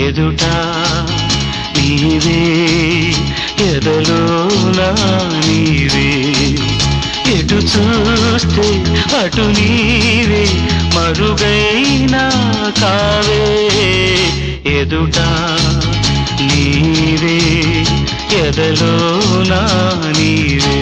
ఎదుట నీవే ఎదలోనా నీవే ఎటు చూస్తే అటు నీవే మరుగైనా కావే ఎదుట నీవే ఎదలోనా నీవే